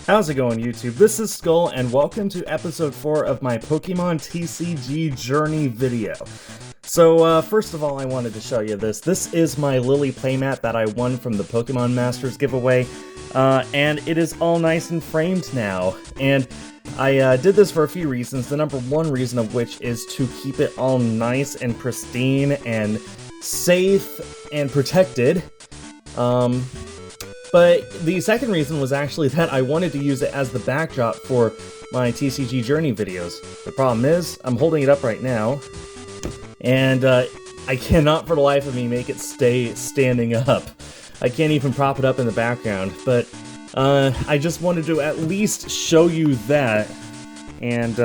How's it going, YouTube? This is Skul, and welcome to episode 4 of my Pokemon TCG Journey video. So, first of all, I wanted to show you this. This is my Lily playmat that I won from the Pokemon Masters giveaway, and it is all nice and framed now. And I did this for a few reasons, the number one reason of which is to keep it all nice and pristine and safe and protected. But the second reason was actually that I wanted to use it as the backdrop for my TCG Journey videos. The problem is, I'm holding it up right now, and I cannot for the life of me make it stay standing up. I can't even prop it up in the background, but I just wanted to at least show you that, and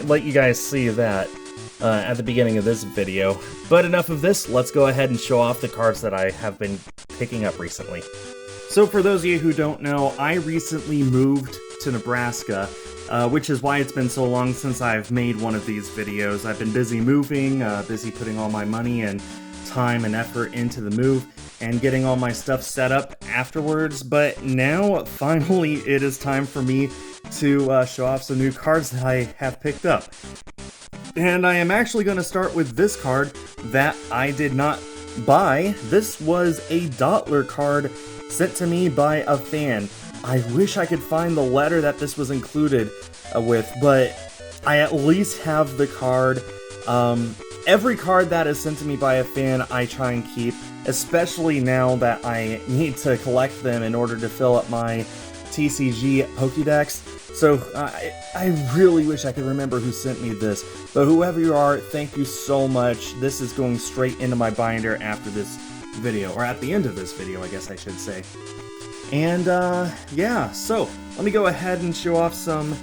let you guys see that at the beginning of this video. But enough of this, let's go ahead and show off the cards that I have been picking up recently. So for those of you who don't know, I recently moved to Nebraska, which is why it's been so long since I've made one of these videos. I've been busy moving, busy putting all my money and time and effort into the move, and getting all my stuff set up afterwards, but now, finally, it is time for me to show off some new cards that I have picked up. And I am actually going to start with this card that I did not buy. This was a Dottler card sent to me by a fan. I wish I could find the letter that this was included with, but I at least have the card. Every card that is sent to me by a fan I try and keep, especially now that I need to collect them in order to fill up my TCG Pokédex. So I really wish I could remember who sent me this, but whoever you are, thank you so much. This is going straight into my binder after this video, or at the end of this video, I guess I should say. And yeah, so let me go ahead and show off some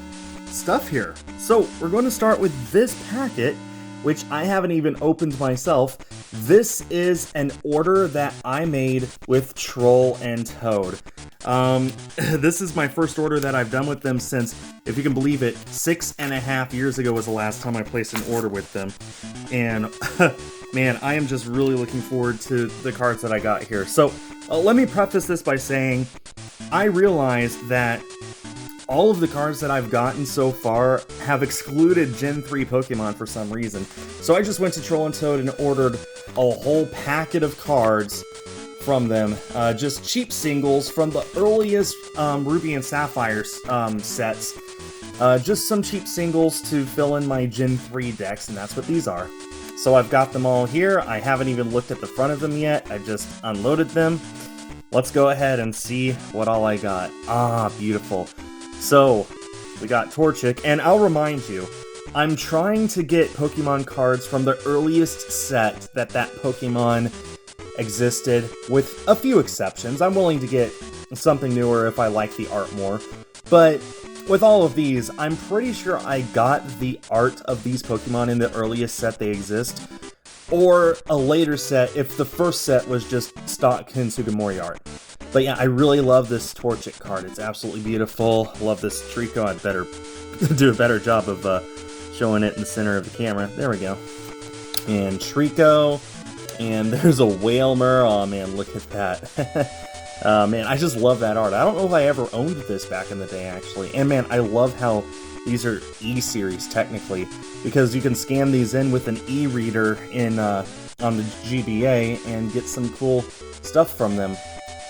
stuff here. So we're going to start with this packet, which I haven't even opened myself. This is an order that I made with Troll and Toad. This is my first order that I've done with them since, if you can believe it, 6.5 years ago was the last time I placed an order with them. And man, I am just really looking forward to the cards that I got here. So let me preface this by saying I realized that all of the cards that I've gotten so far have excluded Gen 3 Pokemon for some reason. So I just went to Troll and Toad and ordered a whole packet of cards from them. Just cheap singles from the earliest Ruby and Sapphire sets. Just some cheap singles to fill in my Gen 3 decks, and that's what these are. So I've got them all here. I haven't even looked at the front of them yet. I just unloaded them. Let's go ahead and see what all I got. Ah, beautiful. So, we got Torchic, and I'll remind you, I'm trying to get Pokemon cards from the earliest set that Pokemon existed, with a few exceptions. I'm willing to get something newer if I like the art more, but with all of these, I'm pretty sure I got the art of these Pokemon in the earliest set they exist, or a later set if the first set was just stock Hinsugimori art. But yeah, I really love this Torchic card. It's absolutely beautiful. Love this Trico. I'd better do a better job of showing it in the center of the camera. There we go. And Trico. And there's a Wailmer. Oh man, look at that. Man, I just love that art. I don't know if I ever owned this back in the day, actually. And man, I love how these are E-series, technically, because you can scan these in with an e-reader in on the GBA and get some cool stuff from them,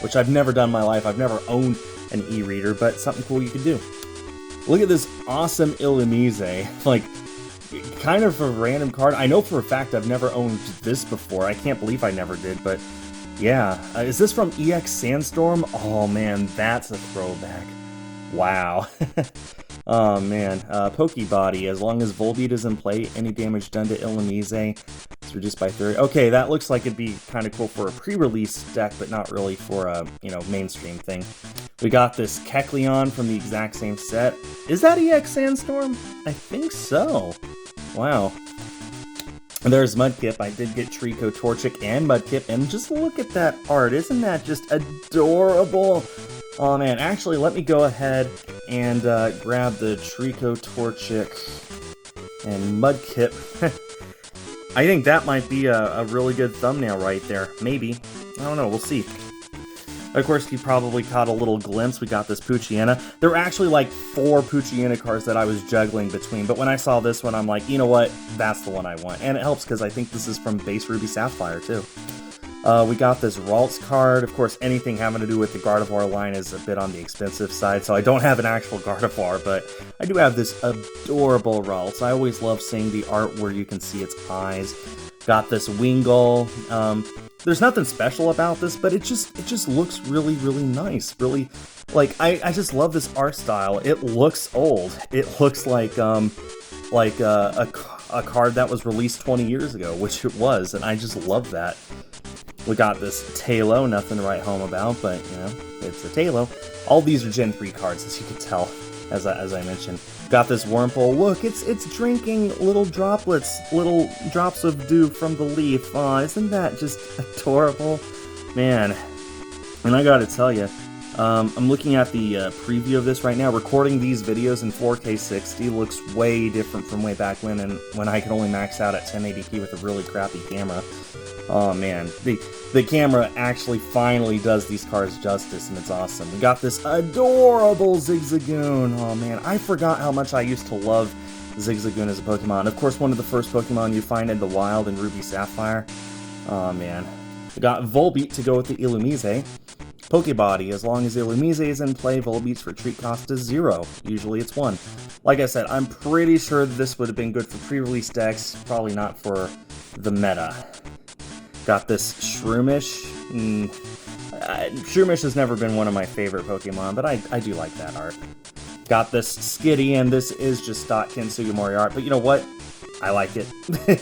which I've never done in my life. I've never owned an e-reader, but something cool you can do. Look at this awesome Illumise. Like, kind of a random card. I know for a fact I've never owned this before. I can't believe I never did, but yeah. Is this from EX Sandstorm? Oh man, that's a throwback. Wow. Oh man. Pokebody. As long as Volbeat is in play, any damage done to Illumise is reduced by 30. Okay, that looks like it'd be kind of cool for a pre-release deck, but not really for a, mainstream thing. We got this Kecleon from the exact same set. Is that EX Sandstorm? I think so. Wow. And there's Mudkip. I did get Trico, Torchic, and Mudkip, and just look at that art. Isn't that just adorable? Oh man, actually, let me go ahead and grab the Trico, Torchic, and Mudkip. I think that might be a really good thumbnail right there. Maybe. I don't know, we'll see. Of course, you probably caught a little glimpse. We got this Poochyena. There were actually like 4 Poochyena cards that I was juggling between, but when I saw this one, I'm like, you know what? That's the one I want. And it helps because I think this is from base Ruby Sapphire, too. We got this Ralts card. Of course, anything having to do with the Gardevoir line is a bit on the expensive side, so I don't have an actual Gardevoir, but I do have this adorable Ralts. I always love seeing the art where you can see its eyes. Got this Wingull. There's nothing special about this, but it just looks really, really nice. Really, like, I just love this art style. It looks old. It looks like a card that was released 20 years ago, which it was, and I just love that. We got this Tailo, nothing to write home about, but, you know, it's a Tailo. All these are Gen 3 cards, as you can tell, as I mentioned. Got this Wurmple. Look, it's drinking little droplets, little drops of dew from the leaf. Aw, isn't that just adorable? Man, and I gotta tell you, I'm looking at the preview of this right now. Recording these videos in 4K 60 looks way different from way back when, and when I could only max out at 1080p with a really crappy camera. Oh man, the camera actually finally does these cards justice, and it's awesome. We got this adorable Zigzagoon. Oh man, I forgot how much I used to love Zigzagoon as a Pokemon. Of course, one of the first Pokemon you find in the wild in Ruby Sapphire. Oh man. We got Volbeat to go with the Illumise. Pokebody, as long as Illumise is in play, Volbeat's retreat cost is 0. Usually it's 1. Like I said, I'm pretty sure this would have been good for pre-release decks, probably not for the meta. Got this Shroomish. Shroomish has never been one of my favorite Pokemon, but I do like that art. Got this Skitty, and this is just stock Kensugimori art, but you know what? I like it.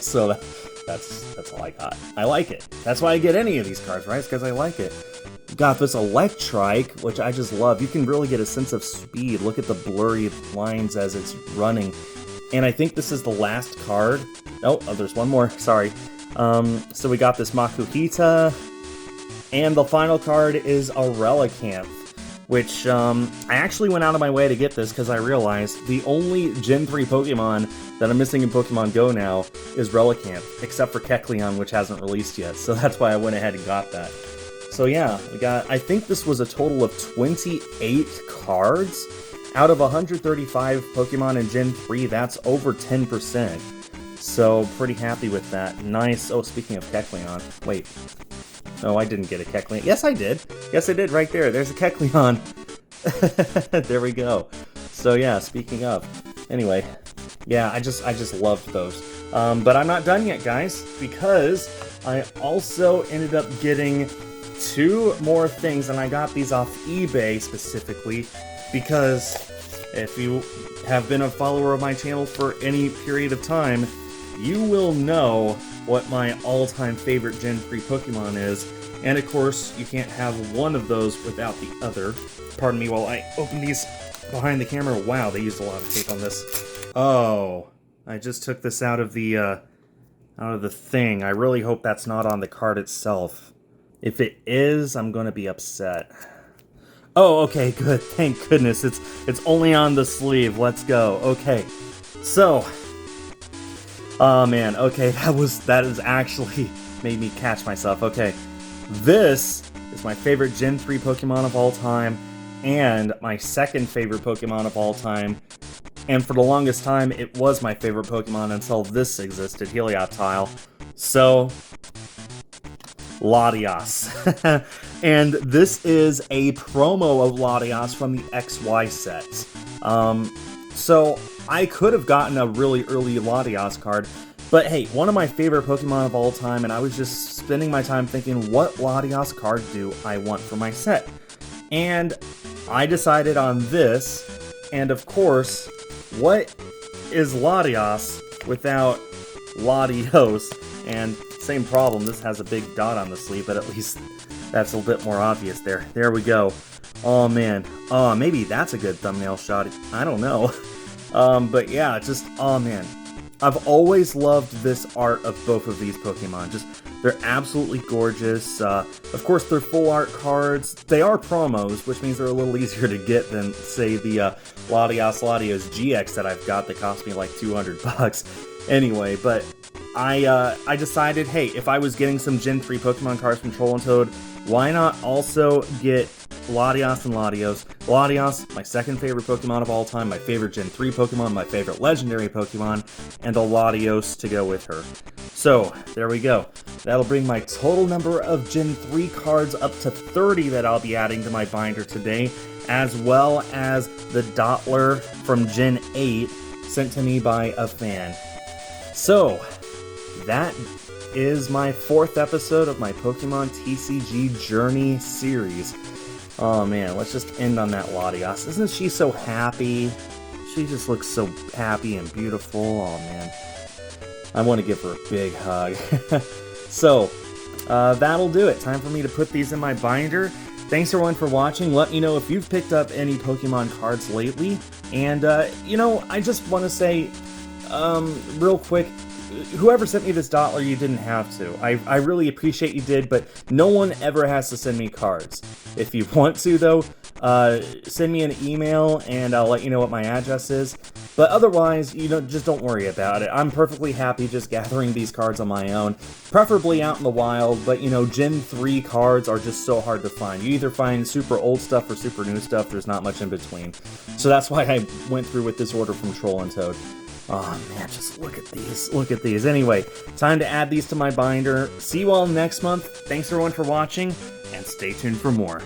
So that's all I got. I like it. That's why I get any of these cards, right? It's because I like it. Got this Electrike, which I just love. You can really get a sense of speed. Look at the blurry lines as it's running. And I think this is the last card. Oh, there's one more. Sorry. So we got this Makuhita, and the final card is a Relicanth, which, I actually went out of my way to get this because I realized the only Gen 3 Pokemon that I'm missing in Pokemon Go now is Relicanth, except for Kecleon, which hasn't released yet, so that's why I went ahead and got that. So yeah, we got, I think this was a total of 28 cards. Out of 135 Pokemon in Gen 3, that's over 10%. So, pretty happy with that. Nice. Oh, speaking of Kecleon. Wait. No, I didn't get a Kecleon. Yes, I did. Yes, I did right there. There's a Kecleon. There we go. So, yeah, speaking of. Anyway. Yeah, I just loved those. But I'm not done yet, guys, because I also ended up getting 2 more things, and I got these off eBay specifically, because if you have been a follower of my channel for any period of time, you will know what my all-time favorite Gen 3 Pokemon is, and of course, you can't have one of those without the other. Pardon me while I open these behind the camera. Wow, they used a lot of tape on this. Oh, I just took this out of the thing. I really hope that's not on the card itself. If it is, I'm gonna be upset. Oh, okay, good. Thank goodness. It's only on the sleeve. Let's go. Okay. So, oh man, okay, that is actually made me catch myself. Okay. This is my favorite Gen 3 Pokemon of all time, and my second favorite Pokemon of all time. And for the longest time, it was my favorite Pokemon until this existed, Helioptile. So, Latias. And this is a promo of Latias from the XY set. So, I could have gotten a really early Latias card, but hey, one of my favorite Pokemon of all time, and I was just spending my time thinking, what Latias card do I want for my set? And I decided on this, and of course, what is Latias without Latios? And same problem, this has a big dot on the sleeve, but at least that's a little bit more obvious there. There we go. Oh man. Oh, maybe that's a good thumbnail shot. I don't know. But yeah, just, oh man. I've always loved this art of both of these Pokemon. Just, they're absolutely gorgeous. Of course, they're full art cards. They are promos, which means they're a little easier to get than, say, the Latios GX that I've got that cost me like $200. Anyway, but I decided, hey, if I was getting some Gen 3 Pokemon cards from Troll and Toad, why not also get Latios and Latios? Latios, my second favorite Pokemon of all time, my favorite Gen 3 Pokemon, my favorite legendary Pokemon, and a Latios to go with her. So, there we go. That'll bring my total number of Gen 3 cards up to 30 that I'll be adding to my binder today, as well as the Dottler from Gen 8 sent to me by a fan. So, that is my 4th episode of my Pokemon TCG Journey series. Oh man, let's just end on that Latios. Isn't she so happy? She just looks so happy and beautiful. Oh man. I want to give her a big hug. So, that'll do it. Time for me to put these in my binder. Thanks everyone for watching. Let me know if you've picked up any Pokemon cards lately. And, you know, I just want to say, real quick, whoever sent me this Dottler, you didn't have to. I really appreciate you did, but no one ever has to send me cards. If you want to, though, send me an email and I'll let you know what my address is. But otherwise, you know, just don't worry about it. I'm perfectly happy just gathering these cards on my own, preferably out in the wild, but, you know, Gen 3 cards are just so hard to find. You either find super old stuff or super new stuff. There's not much in between. So that's why I went through with this order from Troll and Toad. Oh man, just look at these. Look at these. Anyway, time to add these to my binder. See you all next month. Thanks everyone for watching, and stay tuned for more.